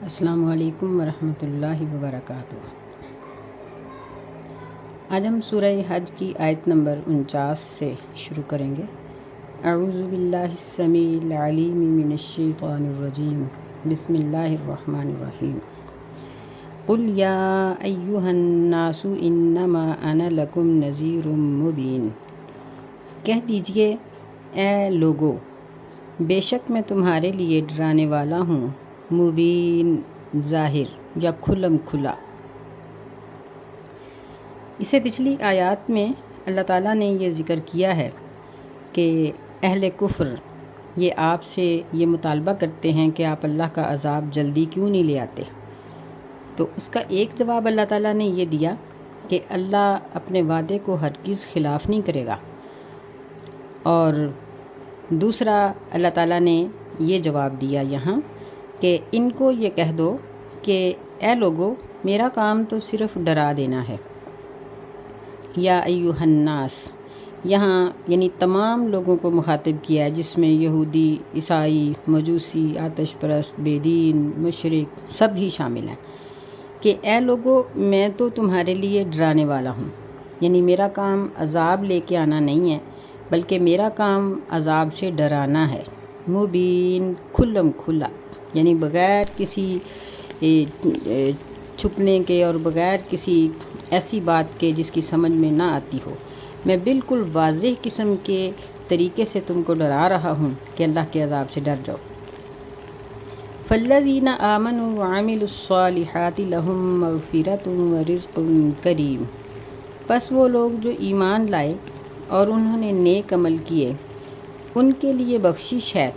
السلام علیکم ورحمۃ اللہ وبرکاتہ۔ آج ہم سورہ حج کی آیت نمبر 49 سے شروع کریں گے۔ اعوذ باللہ السمیع العلیم من الشیطان الرجیم، بسم اللہ الرحمن الرحیم۔ قل یا ایہا الناس انما انا لکم نذیر مبین۔ کہہ دیجئے اے لوگو، بے شک میں تمہارے لیے ڈرانے والا ہوں، مبین ظاہر یا کھلم کھلا۔ اسے پچھلی آیات میں اللہ تعالیٰ نے یہ ذکر کیا ہے کہ اہل کفر یہ آپ سے یہ مطالبہ کرتے ہیں کہ آپ اللہ کا عذاب جلدی کیوں نہیں لے آتے۔ تو اس کا ایک جواب اللہ تعالیٰ نے یہ دیا کہ اللہ اپنے وعدے کو ہرگز خلاف نہیں کرے گا، اور دوسرا اللہ تعالیٰ نے یہ جواب دیا یہاں کہ ان کو یہ کہہ دو کہ اے لوگو، میرا کام تو صرف ڈرا دینا ہے۔ یا ایھا الناس یہاں یعنی تمام لوگوں کو مخاطب کیا ہے، جس میں یہودی، عیسائی، مجوسی، آتش پرست، بے دین، مشرک سب ہی شامل ہیں، کہ اے لوگو، میں تو تمہارے لیے ڈرانے والا ہوں، یعنی میرا کام عذاب لے کے آنا نہیں ہے، بلکہ میرا کام عذاب سے ڈرانا ہے۔ مبین کھلم کھلا، یعنی بغیر کسی چھپنے کے اور بغیر کسی ایسی بات کے جس کی سمجھ میں نہ آتی ہو، میں بالکل واضح قسم کے طریقے سے تم کو ڈرا رہا ہوں کہ اللہ کے عذاب سے ڈر جاؤ۔ فالذین آمنوا وعملوا الصالحات لہم مغفرۃ ورزق کریم۔ پس وہ لوگ جو ایمان لائے اور انہوں نے نیک عمل کیے، ان کے لیے بخشش ہے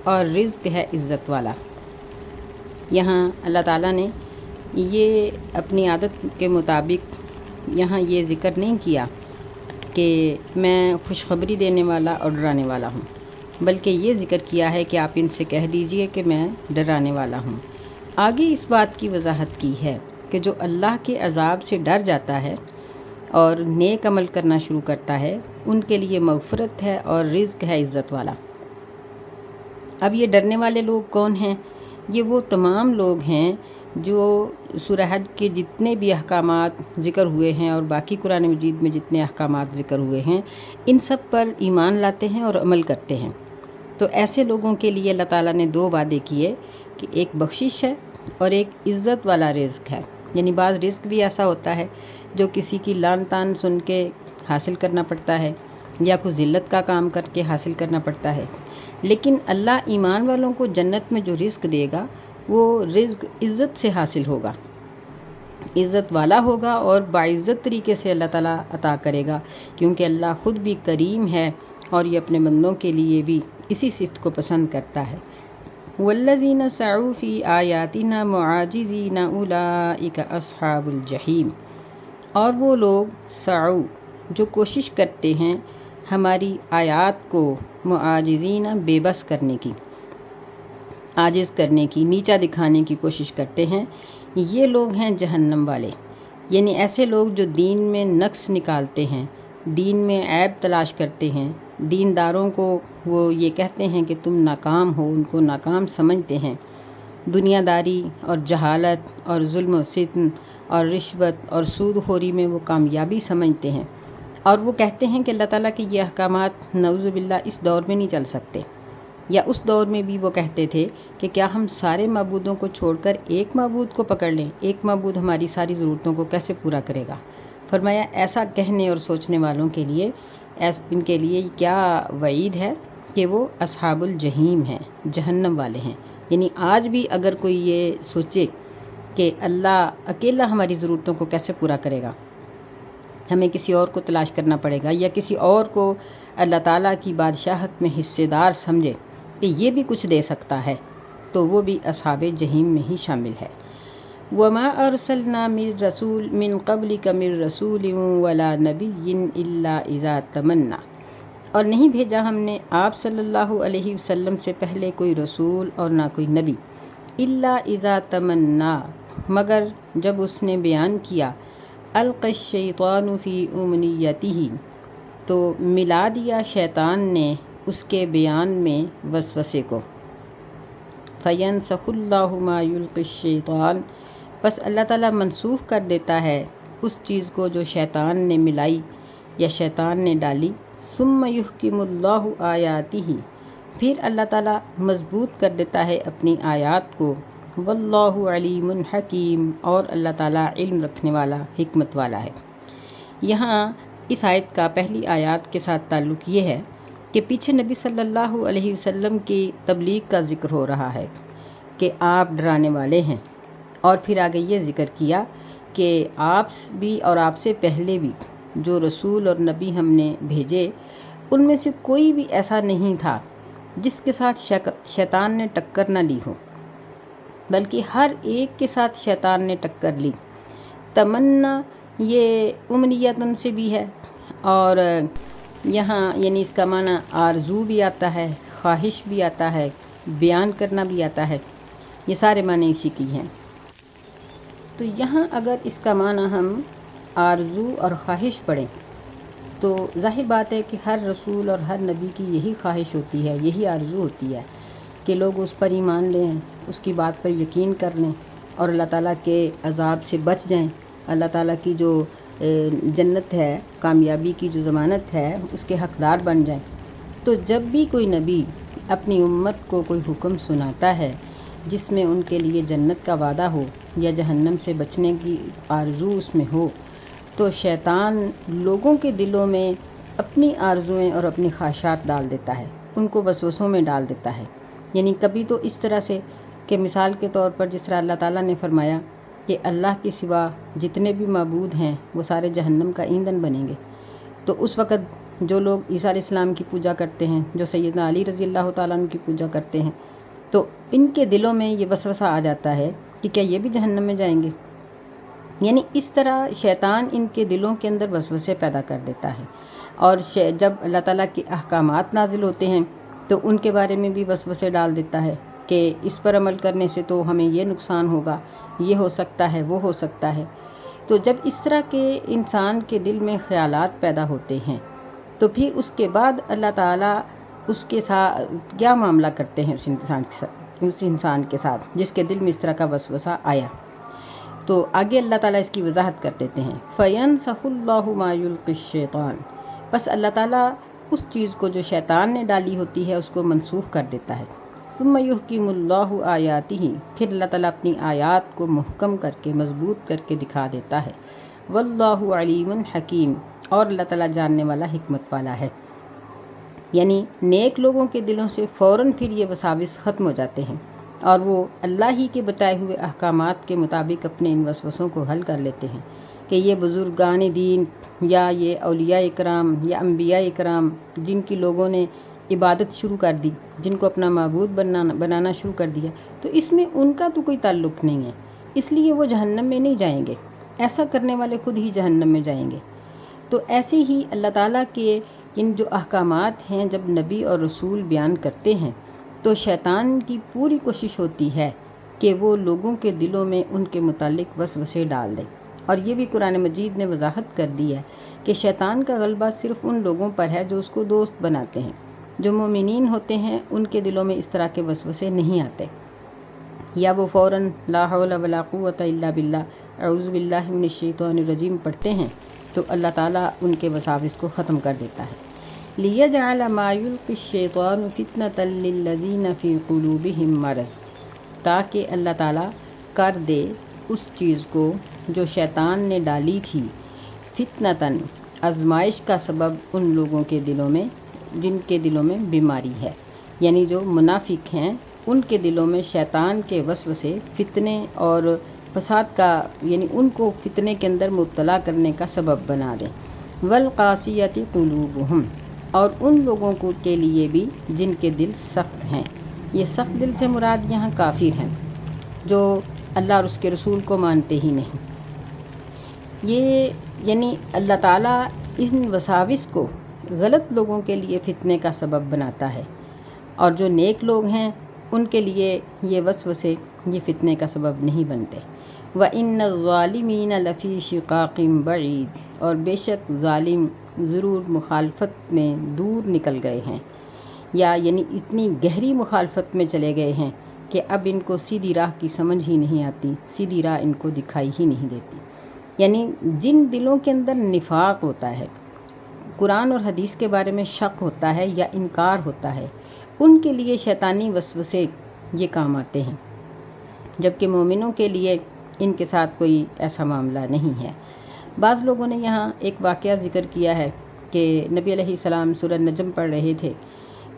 اور رزق ہے عزت والا۔ یہاں اللہ تعالیٰ نے یہ اپنی عادت کے مطابق یہاں یہ ذکر نہیں کیا کہ میں خوشخبری دینے والا اور ڈرانے والا ہوں، بلکہ یہ ذکر کیا ہے کہ آپ ان سے کہہ دیجئے کہ میں ڈرانے والا ہوں۔ آگے اس بات کی وضاحت کی ہے کہ جو اللہ کے عذاب سے ڈر جاتا ہے اور نیک عمل کرنا شروع کرتا ہے، ان کے لیے مغفرت ہے اور رزق ہے عزت والا۔ اب یہ ڈرنے والے لوگ کون ہیں؟ یہ وہ تمام لوگ ہیں جو سورہ حج کے جتنے بھی احکامات ذکر ہوئے ہیں اور باقی قرآن مجید میں جتنے احکامات ذکر ہوئے ہیں، ان سب پر ایمان لاتے ہیں اور عمل کرتے ہیں۔ تو ایسے لوگوں کے لیے اللہ تعالیٰ نے دو وعدے کیے کہ ایک بخشش ہے اور ایک عزت والا رزق ہے۔ یعنی بعض رزق بھی ایسا ہوتا ہے جو کسی کی لان تان سن کے حاصل کرنا پڑتا ہے یا کوئی ذلت کا کام کر کے حاصل کرنا پڑتا ہے، لیکن اللہ ایمان والوں کو جنت میں جو رزق دے گا وہ رزق عزت سے حاصل ہوگا، عزت والا ہوگا اور باعزت طریقے سے اللہ تعالیٰ عطا کرے گا، کیونکہ اللہ خود بھی کریم ہے اور یہ اپنے بندوں کے لیے بھی اسی صفت کو پسند کرتا ہے۔ والذین سعوا فی آیاتنا معاجزین اولئک اصحاب الجحیم۔ اور وہ لوگ سعوا جو کوشش کرتے ہیں ہماری آیات کو معاجزین بے بس کرنے کی، عاجز کرنے کی، نیچا دکھانے کی کوشش کرتے ہیں، یہ لوگ ہیں جہنم والے۔ یعنی ایسے لوگ جو دین میں نقص نکالتے ہیں، دین میں عیب تلاش کرتے ہیں، دینداروں کو وہ یہ کہتے ہیں کہ تم ناکام ہو، ان کو ناکام سمجھتے ہیں، دنیا داری اور جہالت اور ظلم و ستم اور رشوت اور سود خوری میں وہ کامیابی سمجھتے ہیں، اور وہ کہتے ہیں کہ اللہ تعالیٰ کے یہ احکامات نعوذ باللہ اس دور میں نہیں چل سکتے، یا اس دور میں بھی وہ کہتے تھے کہ کیا ہم سارے معبودوں کو چھوڑ کر ایک معبود کو پکڑ لیں، ایک معبود ہماری ساری ضرورتوں کو کیسے پورا کرے گا۔ فرمایا ایسا کہنے اور سوچنے والوں کے لیے ان کے لیے کیا وعید ہے کہ وہ اصحاب الجحیم ہیں، جہنم والے ہیں۔ یعنی آج بھی اگر کوئی یہ سوچے کہ اللہ اکیلا ہماری ضرورتوں کو کیسے پورا کرے گا، ہمیں کسی اور کو تلاش کرنا پڑے گا، یا کسی اور کو اللہ تعالیٰ کی بادشاہت میں حصے دار سمجھے کہ یہ بھی کچھ دے سکتا ہے، تو وہ بھی اصحاب جحیم میں ہی شامل ہے۔ وَمَا أَرْسَلْنَا مِن رَّسُولٍ مِّن قَبْلِكَ مِن رَّسُولٍ وَلَا نَبِيٍّ إِلَّا إِذَا تَمَنَّىٰ۔ اور نہیں بھیجا ہم نے آپ صلی اللہ علیہ وسلم سے پہلے کوئی رسول اور نہ کوئی نبی، إِلَّا إِذَا تَمَنَّىٰ مگر جب اس نے بیان کیا، أَلْقَى الشَّيْطَانُ فِي أُمْنِيَّتِهِ تو ملا دیا شیطان نے اس کے بیان میں وسوسے کو، فینسخ اللہ ما یلقی الشیطان، بس اللہ تعالیٰ منسوخ کر دیتا ہے اس چیز کو جو شیطان نے ملائی یا شیطان نے ڈالی، ثم یحکم اللہ آیاتہ، پھر اللہ تعالیٰ مضبوط کر دیتا ہے اپنی آیات کو، واللہ علیم حکیم، اور اللہ تعالیٰ علم رکھنے والا، حکمت والا ہے۔ یہاں اس آیت کا پہلی آیات کے ساتھ تعلق یہ ہے کہ پیچھے نبی صلی اللہ علیہ وسلم کی تبلیغ کا ذکر ہو رہا ہے کہ آپ ڈرانے والے ہیں، اور پھر آگے یہ ذکر کیا کہ آپ بھی اور آپ سے پہلے بھی جو رسول اور نبی ہم نے بھیجے، ان میں سے کوئی بھی ایسا نہیں تھا جس کے ساتھ شیطان نے ٹکر نہ لی ہو، بلکہ ہر ایک کے ساتھ شیطان نے ٹکر لی۔ تمنا یہ امنیتن سے بھی ہے، اور یہاں یعنی اس کا معنی آرزو بھی آتا ہے، خواہش بھی آتا ہے، بیان کرنا بھی آتا ہے، یہ سارے معنی اسی کی ہیں۔ تو یہاں اگر اس کا معنی ہم آرزو اور خواہش پڑھیں تو ظاہر بات ہے کہ ہر رسول اور ہر نبی کی یہی خواہش ہوتی ہے، یہی آرزو ہوتی ہے کہ لوگ اس پر ایمان لیں، اس کی بات پر یقین کر لیں اور اللہ تعالیٰ کے عذاب سے بچ جائیں، اللہ تعالیٰ کی جو جنت ہے، کامیابی کی جو ضمانت ہے، اس کے حقدار بن جائیں۔ تو جب بھی کوئی نبی اپنی امت کو کوئی حکم سناتا ہے جس میں ان کے لیے جنت کا وعدہ ہو یا جہنم سے بچنے کی آرزو اس میں ہو، تو شیطان لوگوں کے دلوں میں اپنی آرزوئیں اور اپنی خواہشات ڈال دیتا ہے، ان کو وسوسوں میں ڈال دیتا ہے۔ یعنی کبھی تو اس طرح سے کہ مثال کے طور پر جس طرح اللہ تعالیٰ نے فرمایا کہ اللہ کے سوا جتنے بھی معبود ہیں وہ سارے جہنم کا ایندھن بنیں گے، تو اس وقت جو لوگ عیسیٰ علیہ السلام کی پوجا کرتے ہیں، جو سیدنا علی رضی اللہ تعالیٰ عنہ کی پوجا کرتے ہیں، تو ان کے دلوں میں یہ وسوسہ آ جاتا ہے کہ کیا یہ بھی جہنم میں جائیں گے۔ یعنی اس طرح شیطان ان کے دلوں کے اندر وسوسے پیدا کر دیتا ہے، اور جب اللہ تعالیٰ کے احکامات نازل ہوتے ہیں تو ان کے بارے میں بھی وسوسے ڈال دیتا ہے کہ اس پر عمل کرنے سے تو ہمیں یہ نقصان ہوگا، یہ ہو سکتا ہے، وہ ہو سکتا ہے۔ تو جب اس طرح کے انسان کے دل میں خیالات پیدا ہوتے ہیں تو پھر اس کے بعد اللہ تعالیٰ اس کے ساتھ کیا معاملہ کرتے ہیں اس انسان کے ساتھ جس کے دل میں اس طرح کا وسوسہ آیا۔ تو آگے اللہ تعالیٰ اس کی وضاحت کر دیتے ہیں، فَيَنْسَخُ اللَّهُ مَا يُلْقِي الشَّيْطَانُ، بس اللہ تعالیٰ اس چیز کو جو شیطان نے ڈالی ہوتی ہے اس کو منسوخ کر دیتا ہے، ثُمَّ يُحْكِمُ اللَّهُ آيَاتِهِ، پھر اللہ تعالیٰ اپنی آیات کو محکم کر کے مضبوط کر کے دکھا دیتا ہے، وَاللَّهُ عَلِيمٌ حَكِيمٌ، اور اللہ تعالیٰ جاننے والا، حکمت والا ہے۔ یعنی نیک لوگوں کے دلوں سے فوراً پھر یہ وساوس ختم ہو جاتے ہیں اور وہ اللہ ہی کے بتائے ہوئے احکامات کے مطابق اپنے ان وسوسوں کو حل کر لیتے ہیں کہ یہ بزرگان دین یا یہ اولیاء اکرام یا انبیاء اکرام جن کی لوگوں نے عبادت شروع کر دی، جن کو اپنا معبود بنانا شروع کر دیا، تو اس میں ان کا تو کوئی تعلق نہیں ہے، اس لیے وہ جہنم میں نہیں جائیں گے، ایسا کرنے والے خود ہی جہنم میں جائیں گے۔ تو ایسے ہی اللہ تعالیٰ کے ان جو احکامات ہیں جب نبی اور رسول بیان کرتے ہیں تو شیطان کی پوری کوشش ہوتی ہے کہ وہ لوگوں کے دلوں میں ان کے متعلق وسوسے ڈال دے، اور یہ بھی قرآن مجید نے وضاحت کر دی ہے کہ شیطان کا غلبہ صرف ان لوگوں پر ہے جو اس کو دوست بناتے ہیں، جو مومنین ہوتے ہیں ان کے دلوں میں اس طرح کے وسوسے نہیں آتے، یا وہ فوراً لا حول ولا قوت الا باللہ، اعوذ باللہ من الشیطان الرجیم پڑھتے ہیں تو اللہ تعالیٰ ان کے وساوس کو ختم کر دیتا ہے۔ لِيَجْعَلَ مَا يُلْقِي الشَّيْطَانُ فِتْنَةً لِّلَّذِينَ فِي قُلُوبِهِم مَّرَضٌ، تاکہ اللہ تعالیٰ کر دے اس چیز کو جو شیطان نے ڈالی تھی، فتنتاً، آزمائش کا سبب ان لوگوں کے دلوں میں جن کے دلوں میں بیماری ہے، یعنی جو منافق ہیں ان کے دلوں میں شیطان کے وسوسے فتنے اور فساد کا، یعنی ان کو فتنے کے اندر مبتلا کرنے کا سبب بنا دیں۔ وَالْقَاسِيَةِ قُلُوبُهُمْ، اور ان لوگوں کو کے لیے بھی جن کے دل سخت ہیں، یہ سخت دل سے مراد یہاں کافر ہیں جو اللہ اور اس کے رسول کو مانتے ہی نہیں۔ یہ یعنی اللہ تعالیٰ ان وساوس کو غلط لوگوں کے لیے فتنے کا سبب بناتا ہے، اور جو نیک لوگ ہیں ان کے لیے یہ وسوسے یہ فتنے کا سبب نہیں بنتے۔ وَإِنَّ الظَّالِمِينَ لَفِي شِقَاقٍ بَعِيدٍ، اور بے شک ظالم ضرور مخالفت میں دور نکل گئے ہیں، یا یعنی اتنی گہری مخالفت میں چلے گئے ہیں کہ اب ان کو سیدھی راہ کی سمجھ ہی نہیں آتی، سیدھی راہ ان کو دکھائی ہی نہیں دیتی۔ یعنی جن دلوں کے اندر نفاق ہوتا ہے، قرآن اور حدیث کے بارے میں شک ہوتا ہے یا انکار ہوتا ہے، ان کے لیے شیطانی وسوسے یہ کام آتے ہیں، جبکہ مومنوں کے لیے ان کے ساتھ کوئی ایسا معاملہ نہیں ہے۔ بعض لوگوں نے یہاں ایک واقعہ ذکر کیا ہے کہ نبی علیہ السلام سورہ نجم پڑھ رہے تھے،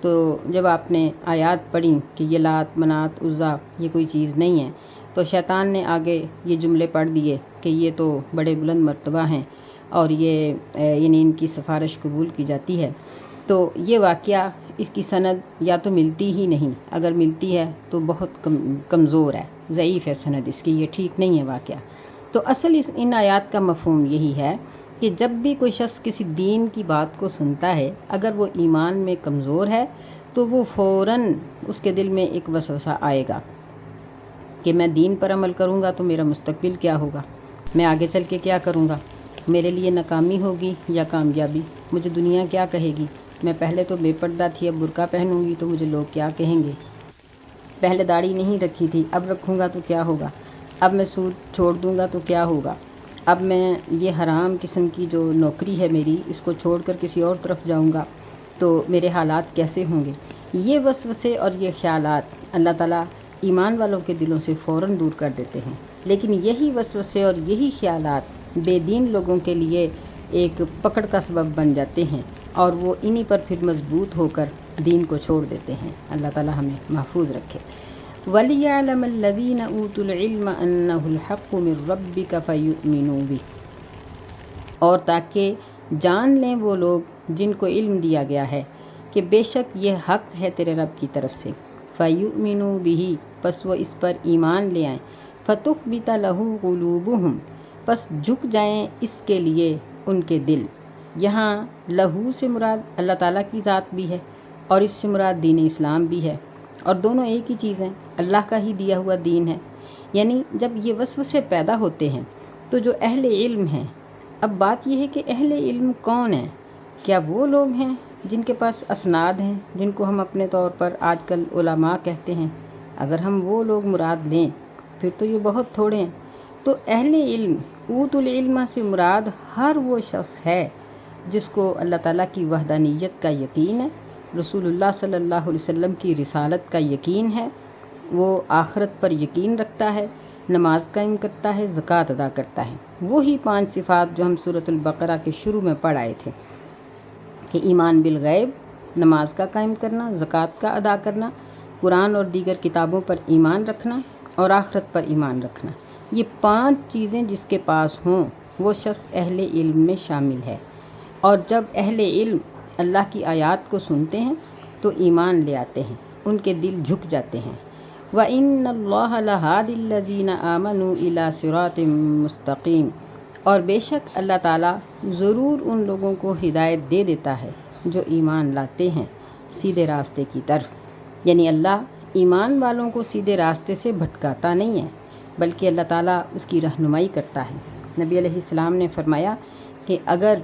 تو جب آپ نے آیات پڑھیں کہ یہ لات منات عزا یہ کوئی چیز نہیں ہے، تو شیطان نے آگے یہ جملے پڑھ دیے کہ یہ تو بڑے بلند مرتبہ ہیں اور یہ یعنی ان کی سفارش قبول کی جاتی ہے۔ تو یہ واقعہ اس کی سند یا تو ملتی ہی نہیں، اگر ملتی ہے تو بہت کمزور ہے، ضعیف ہے سند اس کی، یہ ٹھیک نہیں ہے واقعہ۔ تو اصل ان آیات کا مفہوم یہی ہے کہ جب بھی کوئی شخص کسی دین کی بات کو سنتا ہے، اگر وہ ایمان میں کمزور ہے تو وہ فوراً اس کے دل میں ایک وسوسہ آئے گا کہ میں دین پر عمل کروں گا تو میرا مستقبل کیا ہوگا، میں آگے چل کے کیا کروں گا، میرے لیے ناکامی ہوگی یا کامیابی، مجھے دنیا کیا کہے گی، میں پہلے تو بے پردہ تھی اب برقع پہنوں گی تو مجھے لوگ کیا کہیں گے، پہلے داڑھی نہیں رکھی تھی اب رکھوں گا تو کیا ہوگا، اب میں سود چھوڑ دوں گا تو کیا ہوگا، اب میں یہ حرام قسم کی جو نوکری ہے میری اس کو چھوڑ کر کسی اور طرف جاؤں گا تو میرے حالات کیسے ہوں گے۔ یہ وسوسے اور یہ خیالات اللہ تعالیٰ ایمان والوں کے دلوں سے فوراً دور کر دیتے ہیں، لیکن یہی وسوسے اور یہی خیالات بے دین لوگوں کے لیے ایک پکڑ کا سبب بن جاتے ہیں اور وہ انہی پر پھر مضبوط ہو کر دین کو چھوڑ دیتے ہیں۔ اللہ تعالیٰ ہمیں محفوظ رکھے۔ وَلِيَعْلَمَ الَّذِينَ أُوتُوا الْعِلْمَ أَنَّهُ الْحَقُّ مِنْ رَبِّكَ فَيُؤْمِنُوا بِهِ، اور تاکہ جان لیں وہ لوگ جن کو علم دیا گیا ہے کہ بے شک یہ حق ہے تیرے رب کی طرف سے، فَيُؤْمِنُوا بِهِ، پس وہ اس پر ایمان لے آئیں، فَتُخْبِتَ لَهُ قُلُوبُهُمْ، پس جھک جائیں اس کے لیے ان کے دل۔ یہاں لہو سے مراد اللہ تعالیٰ کی ذات بھی ہے اور اس سے مراد دین اسلام بھی ہے، اور دونوں ایک ہی چیز ہیں، اللہ کا ہی دیا ہوا دین ہے۔ یعنی جب یہ وسوسے پیدا ہوتے ہیں تو جو اہل علم ہیں، اب بات یہ ہے کہ اہل علم کون ہیں؟ کیا وہ لوگ ہیں جن کے پاس اسناد ہیں، جن کو ہم اپنے طور پر آج کل علماء کہتے ہیں؟ اگر ہم وہ لوگ مراد لیں پھر تو یہ بہت تھوڑے ہیں۔ تو اہل علم، اوت العلم سے مراد ہر وہ شخص ہے جس کو اللہ تعالیٰ کی وحدانیت کا یقین ہے، رسول اللہ صلی اللہ علیہ وسلم کی رسالت کا یقین ہے، وہ آخرت پر یقین رکھتا ہے، نماز قائم کرتا ہے، زکوٰۃ ادا کرتا ہے۔ وہی 5 صفات جو ہم سورۃ البقرہ کے شروع میں پڑھ آئے تھے کہ ایمان بالغیب، نماز کا قائم کرنا، زکوٰۃ کا ادا کرنا، قرآن اور دیگر کتابوں پر ایمان رکھنا اور آخرت پر ایمان رکھنا۔ یہ 5 چیزیں جس کے پاس ہوں وہ شخص اہل علم میں شامل ہے، اور جب اہل علم اللہ کی آیات کو سنتے ہیں تو ایمان لے آتے ہیں، ان کے دل جھک جاتے ہیں۔ وَإِنَّ اللَّهَ لَهَادِ الَّذِينَ آمَنُوا إِلَىٰ صِرَاطٍ مُّسْتَقِيمٍ، اور بے شک اللہ تعالیٰ ضرور ان لوگوں کو ہدایت دے دیتا ہے جو ایمان لاتے ہیں سیدھے راستے کی طرف۔ یعنی اللہ ایمان والوں کو سیدھے راستے سے بھٹکاتا نہیں ہے بلکہ اللہ تعالیٰ اس کی رہنمائی کرتا ہے۔ نبی علیہ السلام نے فرمایا کہ اگر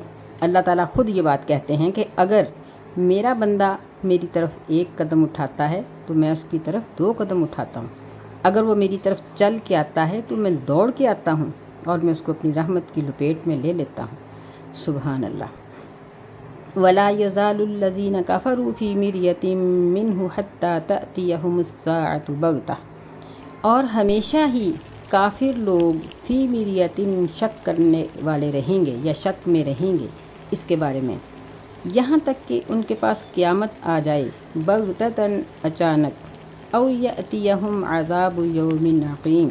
اللہ تعالیٰ خود یہ بات کہتے ہیں کہ اگر میرا بندہ میری طرف 1 قدم اٹھاتا ہے تو میں اس کی طرف 2 قدم اٹھاتا ہوں، اگر وہ میری طرف چل کے آتا ہے تو میں دوڑ کے آتا ہوں اور میں اس کو اپنی رحمت کی لپیٹ میں لے لیتا ہوں۔ سبحان اللہ۔ وَلَا يَزَالُ الَّذِينَ كَفَرُوا فِي مِرْيَةٍ مِّنْهُ حَتَّىٰ تَأْتِيَهُمُ السَّاعَةُ بَغْتَةً، اور ہمیشہ ہی کافر لوگ فی مریتن شک کرنے والے رہیں گے یا شک میں رہیں گے اس کے بارے میں، یہاں تک کہ ان کے پاس قیامت آ جائے، بغتتاً اچانک، او یأتیہم عذاب یوم عقیم،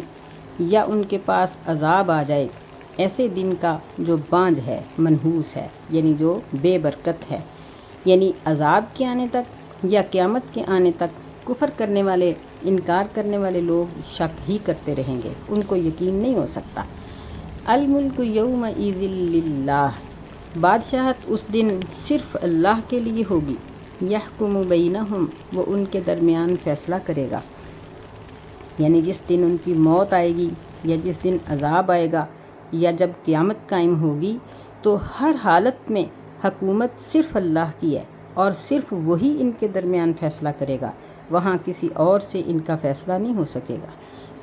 یا ان کے پاس عذاب آ جائے ایسے دن کا جو بانجھ ہے، منحوس ہے، یعنی جو بے برکت ہے۔ یعنی عذاب کے آنے تک یا قیامت کے آنے تک کفر کرنے والے، انکار کرنے والے لوگ شک ہی کرتے رہیں گے، ان کو یقین نہیں ہو سکتا۔ الملک یومئذ للہ، بادشاہت اس دن صرف اللہ کے لیے ہوگی، یحکم بینہم، وہ ان کے درمیان فیصلہ کرے گا۔ یعنی جس دن ان کی موت آئے گی یا جس دن عذاب آئے گا یا جب قیامت قائم ہوگی تو ہر حالت میں حکومت صرف اللہ کی ہے اور صرف وہی ان کے درمیان فیصلہ کرے گا۔ وہاں کسی اور سے ان کا فیصلہ نہیں ہو سکے گا۔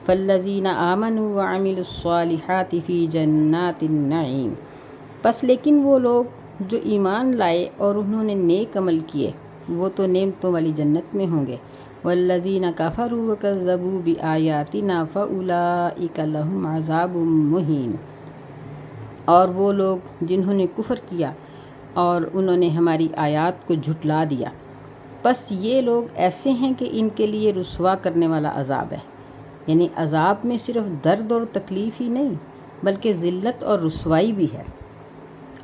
فالذین آمنوا وعملوا الصالحات فی جنات النعیم، بس لیکن وہ لوگ جو ایمان لائے اور انہوں نے نیک عمل کیے وہ تو نعمتوں والی جنت میں ہوں گے۔ والذین کفروا وکذبوا بآیاتنا فاولئک لہم عذاب مہین، اور وہ لوگ جنہوں نے کفر کیا اور انہوں نے ہماری آیات کو جھٹلا دیا، بس یہ لوگ ایسے ہیں کہ ان کے لیے رسوا کرنے والا عذاب ہے۔ یعنی عذاب میں صرف درد اور تکلیف ہی نہیں بلکہ ذلت اور رسوائی بھی ہے،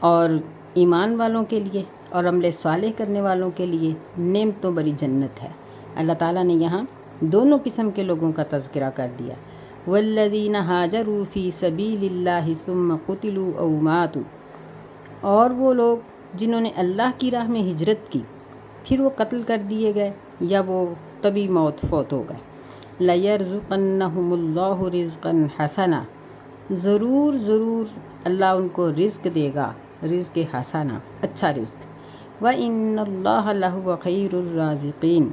اور ایمان والوں کے لیے اور عمل صالح کرنے والوں کے لیے نعمتوں بری جنت ہے۔ اللہ تعالیٰ نے یہاں دونوں قسم کے لوگوں کا تذکرہ کر دیا۔ والذین ہاجروا فی سبیل اللہ ثم قتلوا او ماتوا، اور وہ لوگ جنہوں نے اللہ کی راہ میں ہجرت کی پھر وہ قتل کر دیے گئے یا وہ طبی موت فوت ہو گئے۔ لَيَرْزُقَنَّهُمُ اللَّهُ رِزْقًا حَسَنًا، ضرور اللہ ان کو رزق دے گا، رزق حسنہ، اچھا رزق۔ وَإِنَّ اللَّهَ لَهُوَ خَيْرُ الرَّازِقِينَ،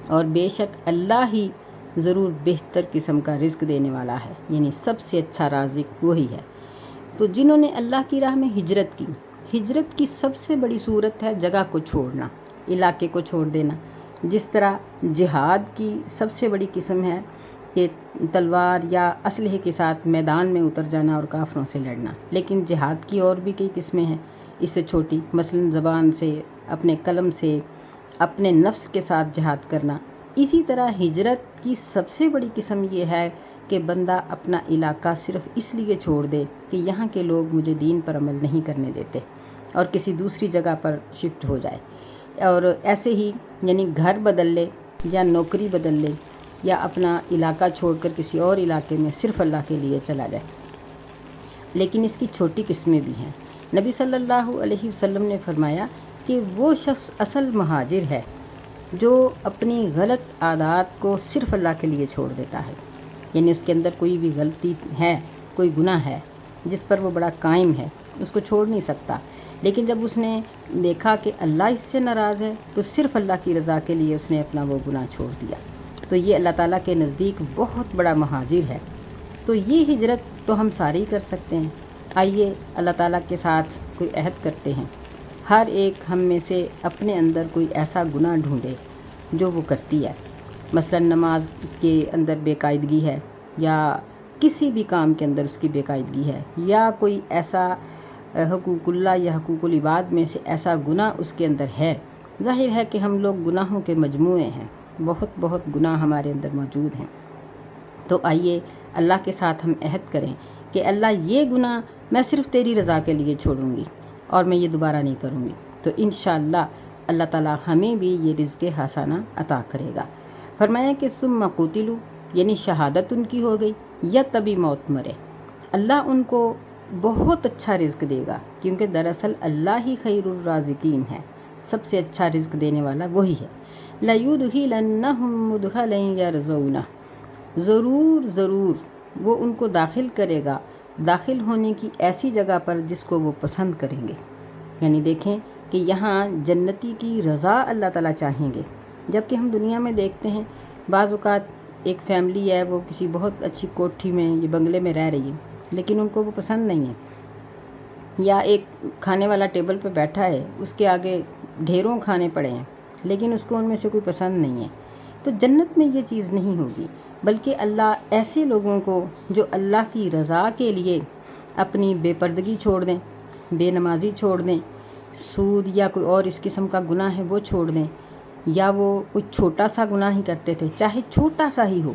اور بے شک اللہ ہی ضرور بہتر قسم کا رزق دینے والا ہے، یعنی سب سے اچھا رازق وہی ہے۔ تو جنہوں نے اللہ کی راہ میں ہجرت کی، ہجرت کی سب سے بڑی صورت ہے جگہ کو چھوڑنا، علاقے کو چھوڑ دینا۔ جس طرح جہاد کی سب سے بڑی قسم ہے کہ تلوار یا اسلحے کے ساتھ میدان میں اتر جانا اور کافروں سے لڑنا، لیکن جہاد کی اور بھی کئی قسمیں ہیں اس سے چھوٹی، مثلا زبان سے، اپنے قلم سے، اپنے نفس کے ساتھ جہاد کرنا۔ اسی طرح ہجرت کی سب سے بڑی قسم یہ ہے کہ بندہ اپنا علاقہ صرف اس لیے چھوڑ دے کہ یہاں کے لوگ مجھے دین پر عمل نہیں کرنے دیتے اور کسی دوسری جگہ پر شفٹ ہو جائے، اور ایسے ہی یعنی گھر بدل لے یا نوکری بدل لے یا اپنا علاقہ چھوڑ کر کسی اور علاقے میں صرف اللہ کے لیے چلا جائے۔ لیکن اس کی چھوٹی قسمیں بھی ہیں۔ نبی صلی اللہ علیہ وسلم نے فرمایا کہ وہ شخص اصل مہاجر ہے جو اپنی غلط عادات کو صرف اللہ کے لیے چھوڑ دیتا ہے، یعنی اس کے اندر کوئی بھی غلطی ہے، کوئی گناہ ہے جس پر وہ بڑا قائم ہے، اس کو چھوڑ نہیں سکتا، لیکن جب اس نے دیکھا کہ اللہ اس سے ناراض ہے تو صرف اللہ کی رضا کے لیے اس نے اپنا وہ گناہ چھوڑ دیا، تو یہ اللہ تعالیٰ کے نزدیک بہت بڑا مہاجر ہے۔ تو یہ ہجرت تو ہم سارے ہی کر سکتے ہیں۔ آئیے اللہ تعالیٰ کے ساتھ کوئی عہد کرتے ہیں، ہر ایک ہم میں سے اپنے اندر کوئی ایسا گناہ ڈھونڈے جو وہ کرتی ہے، مثلا نماز کے اندر بے قاعدگی ہے، یا کسی بھی کام کے اندر اس کی بے قاعدگی ہے، یا کوئی ایسا حقوق اللہ یا حقوق العباد میں سے ایسا گناہ اس کے اندر ہے۔ ظاہر ہے کہ ہم لوگ گناہوں کے مجموعے ہیں، بہت گناہ ہمارے اندر موجود ہیں۔ تو آئیے اللہ کے ساتھ ہم عہد کریں کہ اللہ یہ گناہ میں صرف تیری رضا کے لیے چھوڑوں گی اور میں یہ دوبارہ نہیں کروں گی، تو انشاءاللہ اللہ تعالیٰ ہمیں بھی یہ رزق حسنہ عطا کرے گا۔ فرمایا کہ ثم قتلوا، یعنی شہادت ان کی ہو گئی یا طبی موت مرے، اللہ ان کو بہت اچھا رزق دے گا، کیونکہ دراصل اللہ ہی خیر الرازقین ہے، سب سے اچھا رزق دینے والا وہی ہے۔ لَيُدْخِلَنَّهُم مُدْخَلًا يَرْضَوْنَهُ، ضرور وہ ان کو داخل کرے گا، داخل ہونے کی ایسی جگہ پر جس کو وہ پسند کریں گے۔ یعنی دیکھیں کہ یہاں جنتی کی رضا اللہ تعالیٰ چاہیں گے، جبکہ ہم دنیا میں دیکھتے ہیں بعض اوقات ایک فیملی ہے وہ کسی بہت اچھی کوٹھی میں یا بنگلے میں رہ رہی ہے لیکن ان کو وہ پسند نہیں ہے، یا ایک کھانے والا ٹیبل پہ بیٹھا ہے، اس کے آگے ڈھیروں کھانے پڑے ہیں لیکن اس کو ان میں سے کوئی پسند نہیں ہے۔ تو جنت میں یہ چیز نہیں ہوگی، بلکہ اللہ ایسے لوگوں کو جو اللہ کی رضا کے لیے اپنی بے پردگی چھوڑ دیں، بے نمازی چھوڑ دیں، سود یا کوئی اور اس قسم کا گناہ ہے وہ چھوڑ دیں، یا وہ کوئی چھوٹا سا گناہ ہی کرتے تھے چاہے چھوٹا سا ہی ہو،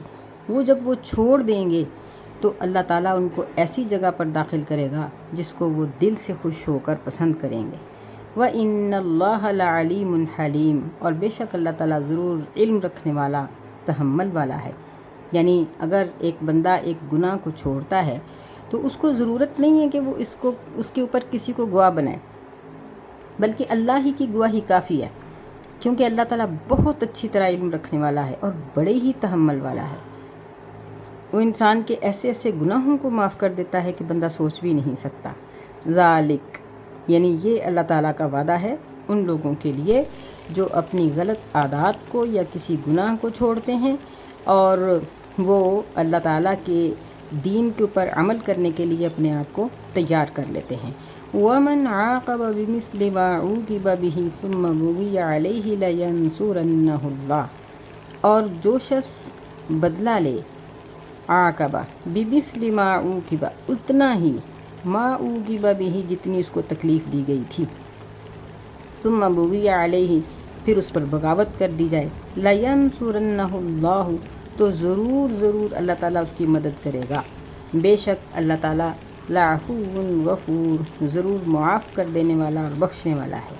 وہ جب وہ چھوڑ دیں گے تو اللہ تعالیٰ ان کو ایسی جگہ پر داخل کرے گا جس کو وہ دل سے خوش ہو کر پسند کریں گے۔ وَإِنَّ اللَّهَ لَعَلِيمٌ حَلِيمٌ، اور بے شک اللہ تعالیٰ ضرور علم رکھنے والا، تحمل والا ہے۔ یعنی اگر ایک بندہ ایک گناہ کو چھوڑتا ہے تو اس کو ضرورت نہیں ہے کہ وہ اس کے اوپر کسی کو گواہ بنائے، بلکہ اللہ ہی کی گواہی کافی ہے، کیونکہ اللہ تعالیٰ بہت اچھی طرح علم رکھنے والا ہے اور بڑے ہی تحمل والا ہے۔ وہ انسان کے ایسے ایسے گناہوں کو معاف کر دیتا ہے کہ بندہ سوچ بھی نہیں سکتا۔ ذالک، یعنی یہ اللہ تعالیٰ کا وعدہ ہے ان لوگوں کے لیے جو اپنی غلط عادات کو یا کسی گناہ کو چھوڑتے ہیں اور وہ اللہ تعالیٰ کے دین کے اوپر عمل کرنے کے لیے اپنے آپ کو تیار کر لیتے ہیں۔ وَمَنْ عَاقَبَ بِمِثْلِ مَا عُوقِبَ بِهِ ثُمَّ بُغِيَ عَلَيْهِ لَيَنْصُرَنَّهُ اللَّهُ، اور جو شخص بدلہ لے عاقبہ بِمِثْلِ مَا عُوقِبَ، اتنا ہی ما عُوقِبَ بِهِ جتنی اس کو تکلیف دی گئی تھی، ثُمَّ بُغِيَ عَلَيْهِ پھر اس پر بغاوت کر دی جائے، لَيَنْصُرَنَّهُ اللَّهُ تو ضرور اللہ تعالیٰ اس کی مدد کرے گا۔ بے شک اللہ تعالیٰ لعفو غفور، ضرور معاف کر دینے والا اور بخشنے والا ہے۔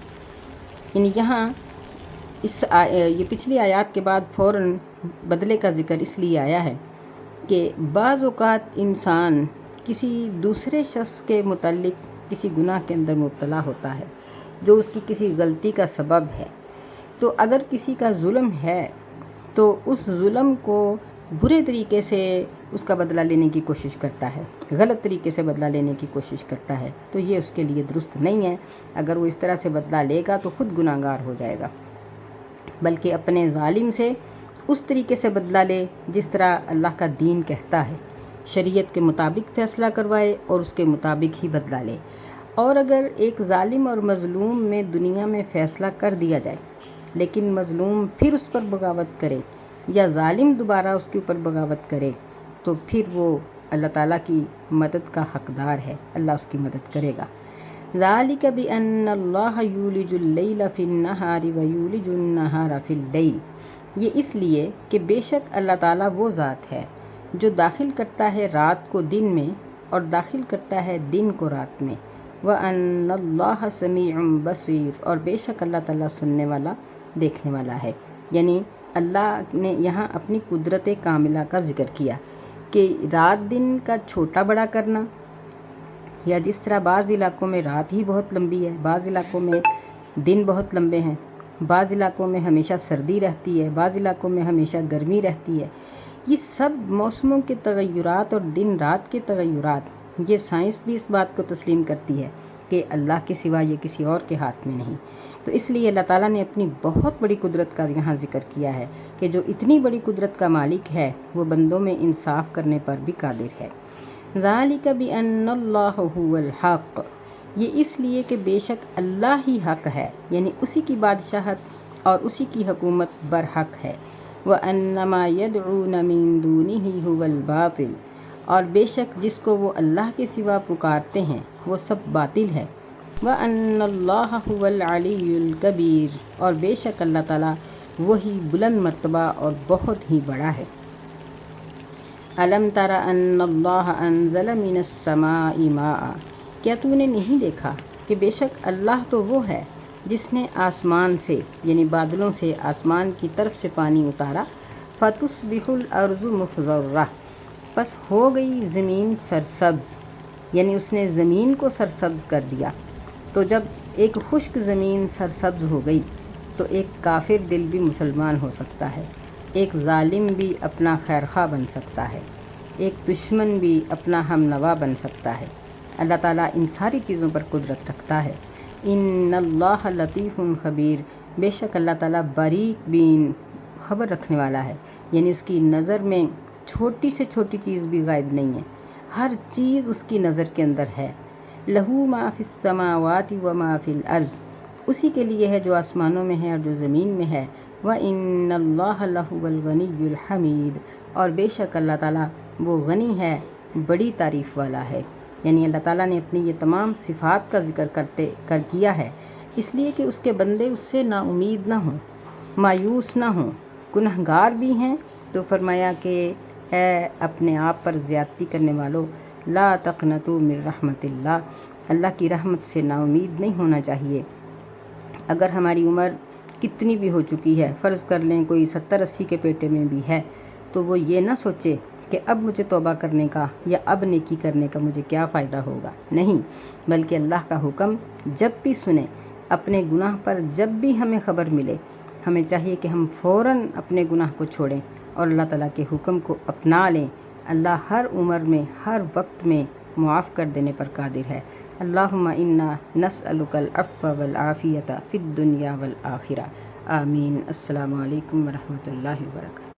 یعنی یہاں یہ پچھلی آیات کے بعد فوراً بدلے کا ذکر اس لیے آیا ہے کہ بعض اوقات انسان کسی دوسرے شخص کے متعلق کسی گناہ کے اندر مبتلا ہوتا ہے جو اس کی کسی غلطی کا سبب ہے، تو اگر کسی کا ظلم ہے تو اس ظلم کو برے طریقے سے اس کا بدلہ لینے کی کوشش کرتا ہے، غلط طریقے سے بدلہ لینے کی کوشش کرتا ہے، تو یہ اس کے لیے درست نہیں ہے۔ اگر وہ اس طرح سے بدلہ لے گا تو خود گناہگار ہو جائے گا، بلکہ اپنے ظالم سے اس طریقے سے بدلہ لے جس طرح اللہ کا دین کہتا ہے، شریعت کے مطابق فیصلہ کروائے اور اس کے مطابق ہی بدلہ لے۔ اور اگر ایک ظالم اور مظلوم میں دنیا میں فیصلہ کر دیا جائے لیکن مظلوم پھر اس پر بغاوت کرے یا ظالم دوبارہ اس کے اوپر بغاوت کرے تو پھر وہ اللہ تعالیٰ کی مدد کا حقدار ہے، اللہ اس کی مدد کرے گا۔ ذَلِكَ بِأَنَّ اللَّهَ يُولِجُ اللَّيْلَ فِي النَّهَارِ وَيُولِجُ النَّهَارَ فِي اللَّيْلِ، یہ اس لیے کہ بے شک اللہ تعالیٰ وہ ذات ہے جو داخل کرتا ہے رات کو دن میں اور داخل کرتا ہے دن کو رات میں، وَأَنَّ اللَّهَ سَمِيعٌ بَصِيرٌ، اور بے شک اللہ تعالیٰ سننے والا دیکھنے والا ہے۔ یعنی اللہ نے یہاں اپنی قدرت کاملہ کا ذکر کیا کہ رات دن کا چھوٹا بڑا کرنا، یا جس طرح بعض علاقوں میں رات ہی بہت لمبی ہے، بعض علاقوں میں دن بہت لمبے ہیں، بعض علاقوں میں ہمیشہ سردی رہتی ہے، بعض علاقوں میں ہمیشہ گرمی رہتی ہے، یہ سب موسموں کے تغیرات اور دن رات کے تغیرات، یہ سائنس بھی اس بات کو تسلیم کرتی ہے کہ اللہ کے سوا یہ کسی اور کے ہاتھ میں نہیں۔ تو اس لیے اللہ تعالیٰ نے اپنی بہت بڑی قدرت کا یہاں ذکر کیا ہے کہ جو اتنی بڑی قدرت کا مالک ہے وہ بندوں میں انصاف کرنے پر بھی قادر ہے۔ ذَلِكَ بِأَنَّ اللَّهَ هُوَ الْحَقُّ، یہ اس لیے کہ بے شک اللہ ہی حق ہے، یعنی اسی کی بادشاہت اور اسی کی حکومت برحق ہے۔ وَأَنَّ مَا يَدْعُونَ مِن دُونِهِ هُوَ الْبَاطِلُ، اور بے شک جس کو وہ اللہ کے سوا پکارتے ہیں وہ سب باطل ہے۔ وَأَنَّ اللَّهَ هُوَ الْعَلِيُّ الْكَبِيرُ، اور بے شک اللہ تعالیٰ وہی بلند مرتبہ اور بہت ہی بڑا ہے۔ أَلَمْ تَرَ أَنَّ اللَّهَ أَنزَلَ مِنَ السَّمَاءِ مَاءً، کیا تو نے نہیں دیکھا کہ بے شک اللہ تو وہ ہے جس نے آسمان سے یعنی بادلوں سے آسمان کی طرف سے پانی اتارا، فَتُصْبِحُ الْأَرْضُ مُخْضَرَّةً، پس ہو گئی زمین سرسبز، یعنی اس نے زمین کو سرسبز کر دیا۔ تو جب ایک خشک زمین سرسبز ہو گئی تو ایک کافر دل بھی مسلمان ہو سکتا ہے، ایک ظالم بھی اپنا خیرخواہ بن سکتا ہے، ایک دشمن بھی اپنا ہم نوا بن سکتا ہے۔ اللہ تعالیٰ ان ساری چیزوں پر قدرت رکھتا ہے۔ ان اللہ لطیف خبیر، بے شک اللہ تعالیٰ باریک بین خبر رکھنے والا ہے، یعنی اس کی نظر میں چھوٹی سے چھوٹی چیز بھی غائب نہیں ہے، ہر چیز اس کی نظر کے اندر ہے۔ لہو ما فی السماوات و ما فی الارض، اسی کے لیے ہے جو آسمانوں میں ہے اور جو زمین میں ہے۔ وَإِنَّ اللَّهَ لَهُوَ الْغَنِيُّ الْحَمِيدُ، اور بے شک اللہ تعالیٰ وہ غنی ہے، بڑی تعریف والا ہے۔ یعنی اللہ تعالیٰ نے اپنی یہ تمام صفات کا ذکر کیا ہے اس لیے کہ اس کے بندے اس سے نا امید نہ ہوں، مایوس نہ ہوں۔ گنہگار بھی ہیں تو فرمایا کہ اے اپنے آپ پر زیادتی کرنے والو، لا تقنطوا من رحمت اللہ کی رحمت سے نا امید نہیں ہونا چاہیے۔ اگر ہماری عمر کتنی بھی ہو چکی ہے، فرض کر لیں کوئی 70-80 کے پیٹے میں بھی ہے، تو وہ یہ نہ سوچے کہ اب مجھے توبہ کرنے کا یا اب نیکی کرنے کا مجھے کیا فائدہ ہوگا، نہیں، بلکہ اللہ کا حکم جب بھی سنیں، اپنے گناہ پر جب بھی ہمیں خبر ملے، ہمیں چاہیے کہ ہم فوراً اپنے گناہ کو چھوڑیں اور اللہ تعالیٰ کے حکم کو اپنا لیں۔ اللہ ہر عمر میں ہر وقت میں معاف کر دینے پر قادر ہے۔ اللہم انا نسألک العفو والعافیۃ فی الدنیا والآخرہ۔ آمین۔ السلام علیکم ورحمۃ اللہ وبرکاتہ۔